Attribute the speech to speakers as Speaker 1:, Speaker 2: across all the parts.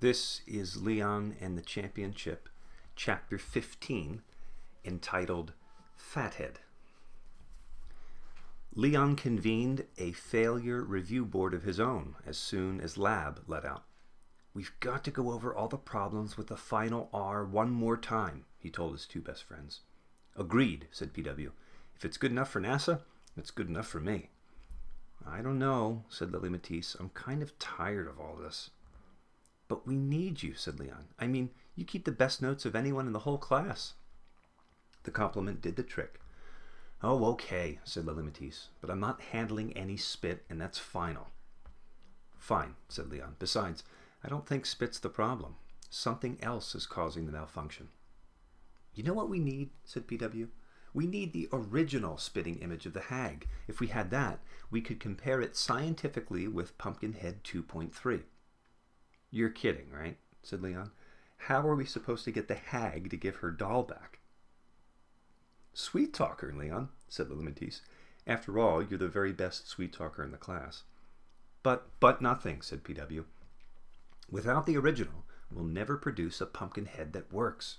Speaker 1: This is Leon and the Championship, Chapter 15, entitled Fathead. Leon convened a failure review board of his own as soon as lab let out. "We've got to go over all the problems with the final R one more time," he told his two best friends. "Agreed," said PW. "If it's good enough for NASA, it's good enough for me." "I don't know," said Lily Matisse. "I'm kind of tired of all this." "But we need you," said Leon. "I mean, you keep the best notes of anyone in the whole class." The compliment did the trick. "Oh, okay," said Lily Matisse, "but I'm not handling any spit, and that's final." "Fine," said Leon. "Besides, I don't think spit's the problem. Something else is causing the malfunction." "You know what we need?" said PW. "We need the original spitting image of the hag. If we had that, we could compare it scientifically with Pumpkinhead 2.3. "You're kidding, right?" said Leon. "How are we supposed to get the hag to give her doll back?" "Sweet talker, Leon," said Lily Matisse. "After all, you're the very best sweet talker in the class." But nothing," said PW. "Without the original, we'll never produce a Pumpkinhead that works."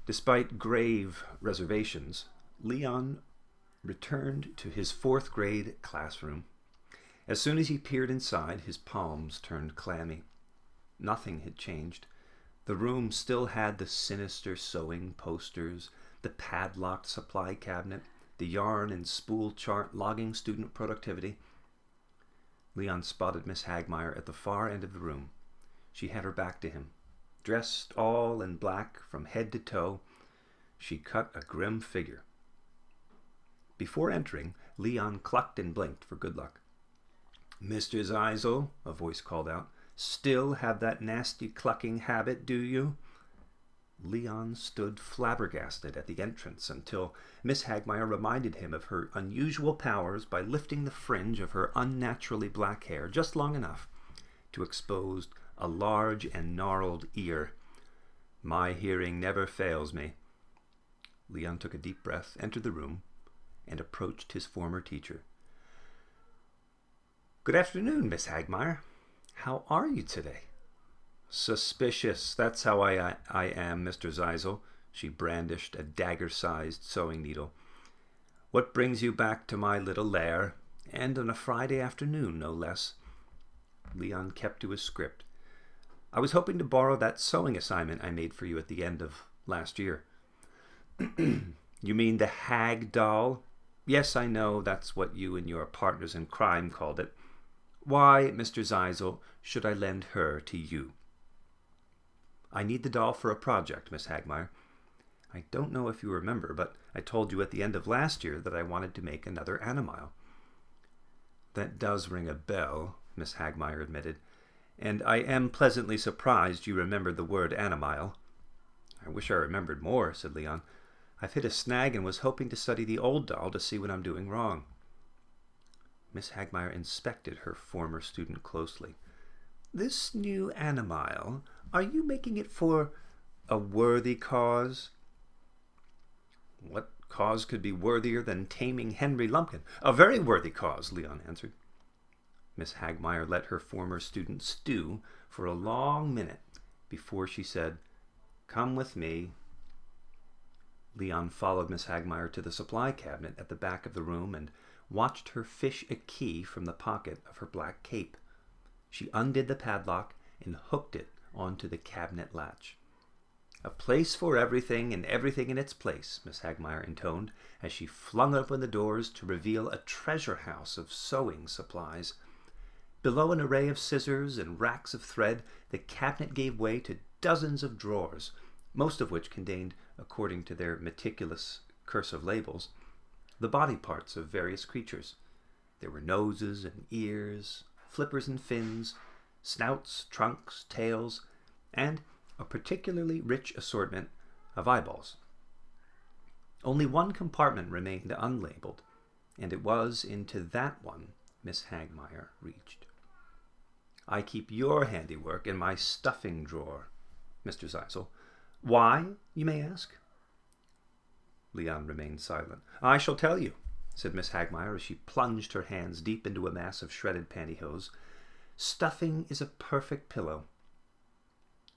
Speaker 1: Despite grave reservations, Leon returned to his fourth grade classroom. As soon as he peered inside, his palms turned clammy. Nothing had changed. The room still had the sinister sewing posters, the padlocked supply cabinet, the yarn and spool chart logging student productivity. Leon spotted Miss Hagmeyer at the far end of the room. She had her back to him. Dressed all in black from head to toe, she cut a grim figure. Before entering, Leon clucked and blinked for good luck. "Mr. Zeisel," a voice called out, "still have that nasty clucking habit, do you?" Leon stood flabbergasted at the entrance until Miss Hagmeyer reminded him of her unusual powers by lifting the fringe of her unnaturally black hair just long enough to expose a large and gnarled ear. "My hearing never fails me." Leon took a deep breath, entered the room, and approached his former teacher. "Good afternoon, Miss Hagmeyer. How are you today?" "Suspicious, that's how I am, Mr. Zeisel." She brandished a dagger-sized sewing needle. "What brings you back to my little lair? And on a Friday afternoon, no less." Leon kept to his script. "I was hoping to borrow that sewing assignment I made for you at the end of last year." "You mean the hag doll?" "Yes, I know that's what you and your partners in crime called it. Why, Mr. Zeisel, should I lend her to you?" "I need the doll for a project, Miss Hagmeyer. I don't know if you remember, but I told you at the end of last year that I wanted to make another Animile." "That does ring a bell," Miss Hagmeyer admitted, "and I am pleasantly surprised you remembered the word Animile." "I wish I remembered more," said Leon. "I've hit a snag and was hoping to study the old doll to see what I'm doing wrong." Miss Hagmeyer inspected her former student closely. "This new Animile, are you making it for a worthy cause?" "What cause could be worthier than taming Henry Lumpkin?" "A very worthy cause," Leon answered. Miss Hagmeyer let her former student stew for a long minute before she said, "Come with me." Leon followed Miss Hagmeyer to the supply cabinet at the back of the room and watched her fish a key from the pocket of her black cape. She undid the padlock and hooked it onto the cabinet latch. "A place for everything and everything in its place," Miss Hagmeyer intoned as she flung open the doors to reveal a treasure house of sewing supplies. Below an array of scissors and racks of thread, the cabinet gave way to dozens of drawers, most of which contained, according to their meticulous cursive labels, the body parts of various creatures. There were noses and ears, flippers and fins, snouts, trunks, tails, and a particularly rich assortment of eyeballs. Only one compartment remained unlabeled, and it was into that one Miss Hagmeyer reached. "I keep your handiwork in my stuffing drawer, Mr. Zeisel. Why, you may ask?" Leon remained silent. "I shall tell you," said Miss Hagmeyer as she plunged her hands deep into a mass of shredded pantyhose. "Stuffing is a perfect pillow.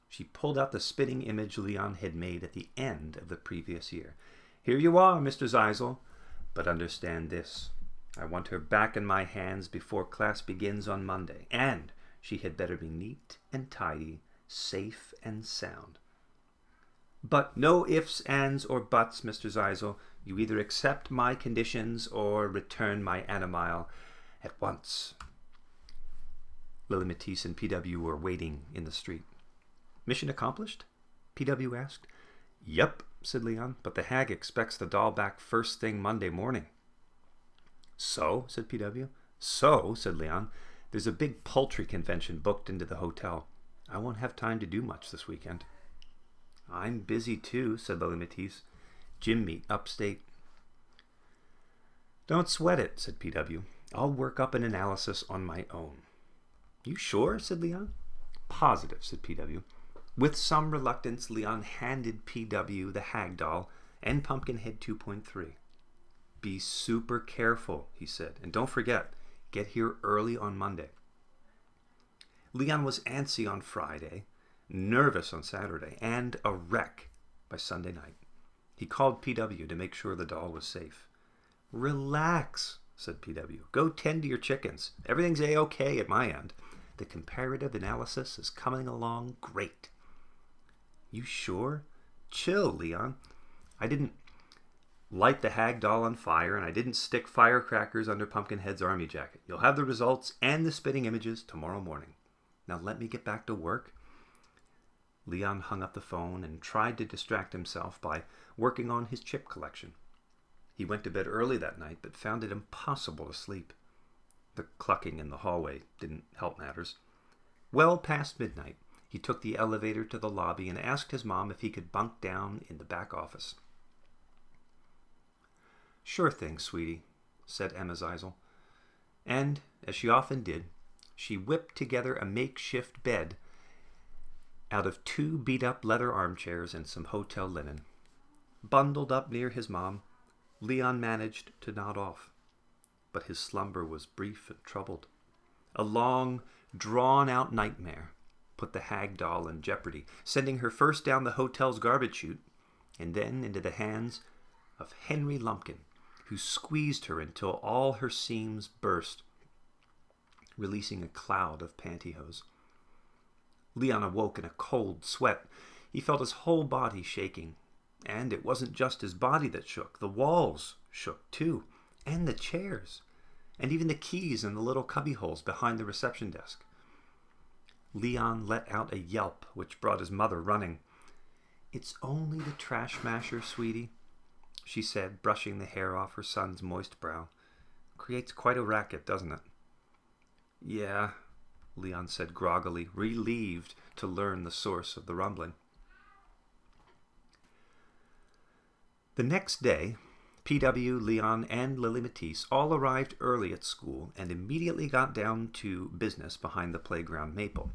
Speaker 1: She pulled out the spitting image Leon had made at the end of the previous year. "Here you are, Mr. Zeisel. But understand this. I want her back in my hands before class begins on Monday. And she had better be neat and tidy, safe and sound." "But no ifs, ands, or buts, Mr. Zeisel. You either accept my conditions or return my animile at once." Lily Matisse and PW were waiting in the street. "Mission accomplished?" PW asked. "Yep," said Leon, "but the hag expects the doll back first thing Monday morning." "So?" said PW. "So," said Leon, "there's a big poultry convention booked into the hotel. I won't have time to do much this weekend." "I'm busy too," said Lily Matisse. "Gym meet upstate." "Don't sweat it," said PW. "I'll work up an analysis on my own." "You sure?" said Leon. "Positive," said PW. With some reluctance, Leon handed PW the hag doll and Pumpkinhead 2.3. "Be super careful," he said, "and don't forget, get here early on Monday." Leon was antsy on Friday, nervous on Saturday, and a wreck by Sunday night. He called PW to make sure the doll was safe. "Relax," said PW. "Go tend to your chickens. Everything's A-OK at my end. The comparative analysis is coming along great." "You sure?" "Chill, Leon. I didn't light the hag doll on fire, and I didn't stick firecrackers under Pumpkinhead's army jacket. You'll have the results and the spitting images tomorrow morning. Now let me get back to work." Leon hung up the phone and tried to distract himself by working on his chip collection. He went to bed early that night, but found it impossible to sleep. The clucking in the hallway didn't help matters. Well past midnight, he took the elevator to the lobby and asked his mom if he could bunk down in the back office. "Sure thing, sweetie," said Emma Zeisel. And, as she often did, she whipped together a makeshift bed out of 2 beat-up leather armchairs and some hotel linen. Bundled up near his mom, Leon managed to nod off. But his slumber was brief and troubled. A long, drawn-out nightmare put the hag doll in jeopardy, sending her first down the hotel's garbage chute, and then into the hands of Henry Lumpkin, who squeezed her until all her seams burst, releasing a cloud of pantyhose. Leon awoke in a cold sweat. He felt his whole body shaking. And it wasn't just his body that shook. The walls shook too, and the chairs, and even the keys in the little cubbyholes behind the reception desk. Leon let out a yelp, which brought his mother running. "It's only the trash masher, sweetie," she said, brushing the hair off her son's moist brow. "Creates quite a racket, doesn't it?" "Yeah," Leon said groggily, relieved to learn the source of the rumbling. The next day, PW, Leon, and Lily Matisse all arrived early at school and immediately got down to business behind the playground maple.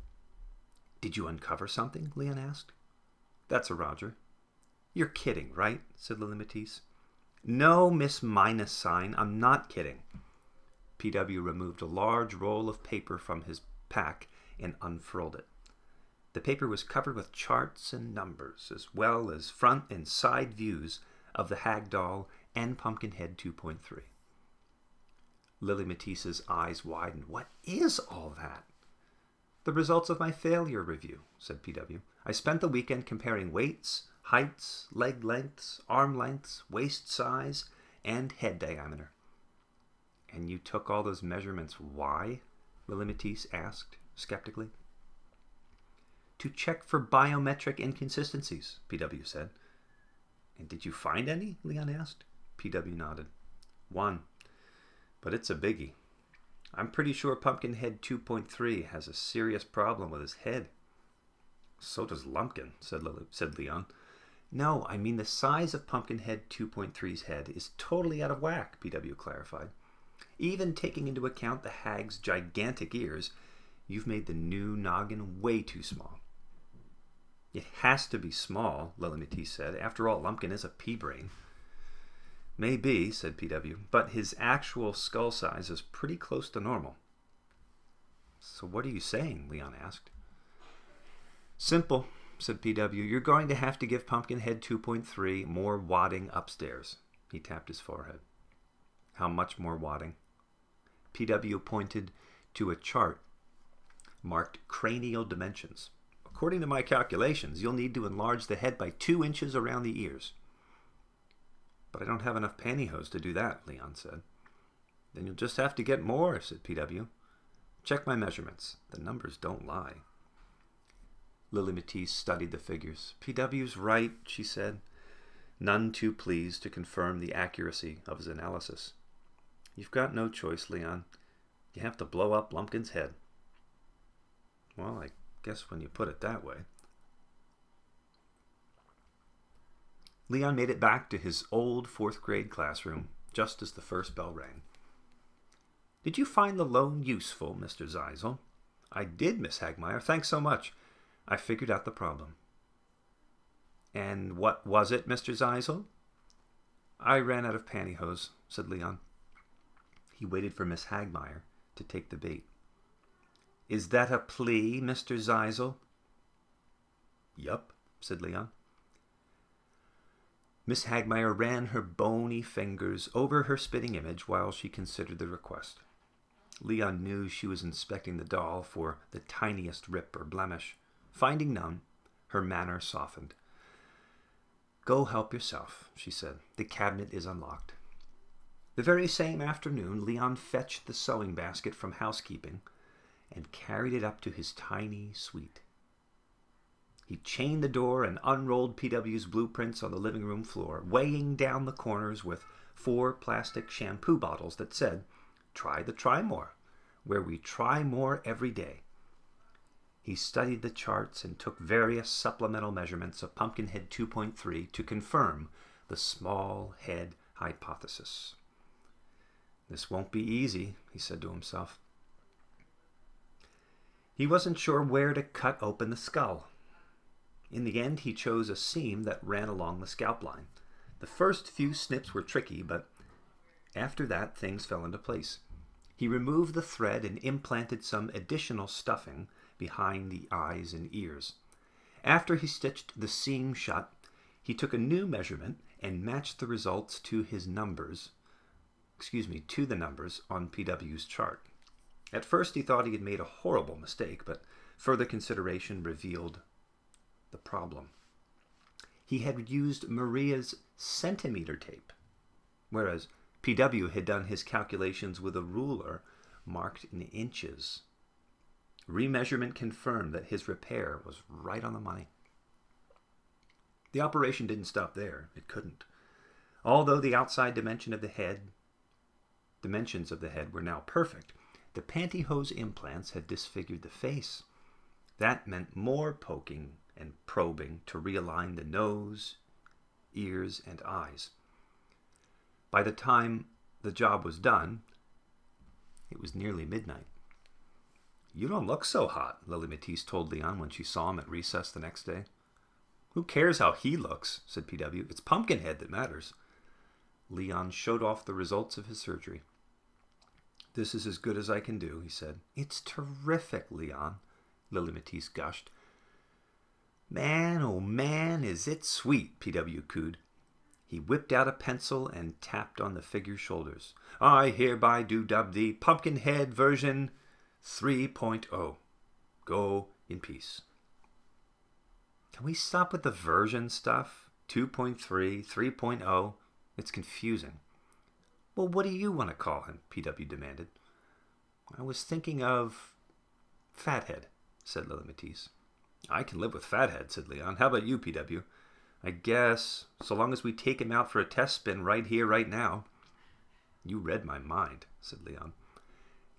Speaker 1: "Did you uncover something?" Leon asked. "That's a Roger." "You're kidding, right?" said Lily Matisse. "No, Miss Minus sign. I'm not kidding." PW removed a large roll of paper from his pack and unfurled it. The paper was covered with charts and numbers, as well as front and side views of the hag doll and Pumpkinhead 2.3. Lily Matisse's eyes widened. "What is all that?" "The results of my failure review," said PW. "I spent the weekend comparing weights, heights, leg lengths, arm lengths, waist size, and head diameter." "And you took all those measurements why?" Lily Matisse asked skeptically. "To check for biometric inconsistencies," PW said. "And did you find any?" Leon asked. PW nodded. "One. But it's a biggie. I'm pretty sure Pumpkinhead 2.3 has a serious problem with his head." "So does Lumpkin," said Leon. "No, I mean the size of Pumpkinhead 2.3's head is totally out of whack," PW clarified. "Even taking into account the hag's gigantic ears, you've made the new noggin way too small." "It has to be small," Lily Matisse said. "After all, Lumpkin is a pea-brain." "Maybe," said PW, "but his actual skull size is pretty close to normal." "So what are you saying?" Leon asked. "Simple. said PW. You're going to have to give Pumpkinhead 2.3 more wadding upstairs. He tapped his forehead. How much more wadding? PW pointed to a chart marked cranial dimensions. According to my calculations, you'll need to enlarge the head by 2 inches around the ears. But I don't have enough pantyhose to do that, Leon said. Then you'll just have to get more, said PW. Check my measurements. The numbers don't lie. Lily Matisse studied the figures. PW's right, she said, none too pleased to confirm the accuracy of his analysis. You've got no choice, Leon. You have to blow up Lumpkin's head. Well, I guess when you put it that way. Leon made it back to his old 4th grade classroom just as the first bell rang. Did you find the loan useful, Mr. Zeisel? I did, Miss Hagmeyer. Thanks so much. I figured out the problem. And what was it, Mr. Zeisel? I ran out of pantyhose, said Leon. He waited for Miss Hagmeyer to take the bait. Is that a plea, Mr. Zeisel? Yup, said Leon. Miss Hagmeyer ran her bony fingers over her spitting image while she considered the request. Leon knew she was inspecting the doll for the tiniest rip or blemish. Finding none, her manner softened. Go help yourself, she said. The cabinet is unlocked. The very same afternoon, Leon fetched the sewing basket from housekeeping and carried it up to his tiny suite. He chained the door and unrolled PW's blueprints on the living room floor, weighing down the corners with 4 plastic shampoo bottles that said, Try the Try More, where we try more every day. He studied the charts and took various supplemental measurements of Pumpkinhead 2.3 to confirm the small head hypothesis. This won't be easy, he said to himself. He wasn't sure where to cut open the skull. In the end, he chose a seam that ran along the scalp line. The first few snips were tricky, but after that, things fell into place. He removed the thread and implanted some additional stuffing behind the eyes and ears. After he stitched the seam shut, he took a new measurement and matched the results to the numbers on PW's chart. At first, he thought he had made a horrible mistake, but further consideration revealed the problem. He had used Maria's centimeter tape, whereas PW had done his calculations with a ruler marked in inches. Remeasurement confirmed that his repair was right on the money. The operation didn't stop there. It couldn't. Although the outside dimensions of the head were now perfect, the pantyhose implants had disfigured the face. That meant more poking and probing to realign the nose, ears, and eyes. By the time the job was done, it was nearly midnight. You don't look so hot, Lily Matisse told Leon when she saw him at recess the next day. Who cares how he looks, said PW. It's Pumpkinhead that matters. Leon showed off the results of his surgery. This is as good as I can do, he said. It's terrific, Leon, Lily Matisse gushed. Man, oh man, is it sweet, PW cooed. He whipped out a pencil and tapped on the figure's shoulders. I hereby do dub thee Pumpkinhead version 3.0. Go in peace. Can we stop with the version stuff? 2.3, 3.0? It's confusing. Well, what do you want to call him? PW demanded. I was thinking of Fathead, said Lily Matisse. I can live with Fathead, said Leon. How about you, PW? I guess, so long as we take him out for a test spin right here, right now. You read my mind, said Leon.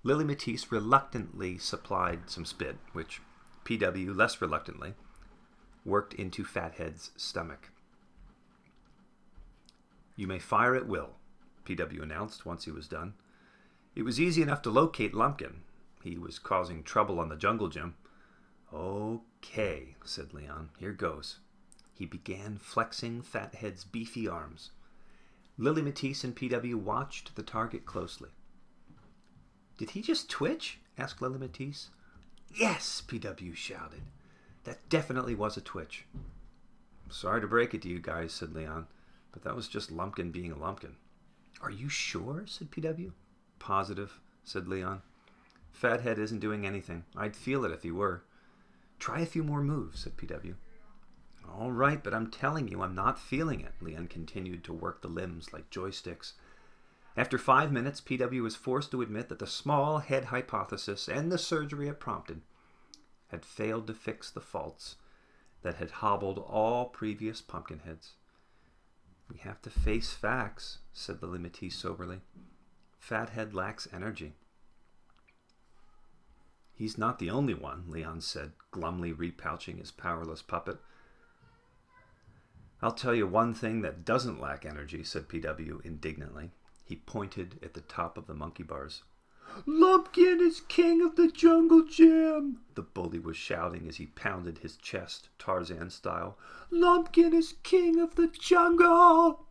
Speaker 1: Lily Matisse reluctantly supplied some spit, which PW, less reluctantly, worked into Fathead's stomach. You may fire at will, PW announced once he was done. It was easy enough to locate Lumpkin. He was causing trouble on the jungle gym. Okay, said Leon. Here goes. He began flexing Fathead's beefy arms. Lily Matisse and PW watched the target closely. Did he just twitch? Asked Lily Matisse. Yes, PW shouted. That definitely was a twitch. Sorry to break it to you guys, said Leon, but that was just Lumpkin being a Lumpkin. Are you sure? Said PW. Positive, said Leon. Fathead isn't doing anything. I'd feel it if he were. Try a few more moves, said PW. All right, but I'm telling you, I'm not feeling it. Leon continued to work the limbs like joysticks. After 5 minutes, PW was forced to admit that the small head hypothesis and the surgery it prompted had failed to fix the faults that had hobbled all previous Pumpkinheads. We have to face facts, said the limitee soberly. Fathead lacks energy. He's not the only one, Leon said, glumly repouching his powerless puppet. I'll tell you one thing that doesn't lack energy, said PW indignantly. He pointed at the top of the monkey bars. Lumpkin is king of the jungle gym, the bully was shouting as he pounded his chest, Tarzan style. Lumpkin is king of the jungle!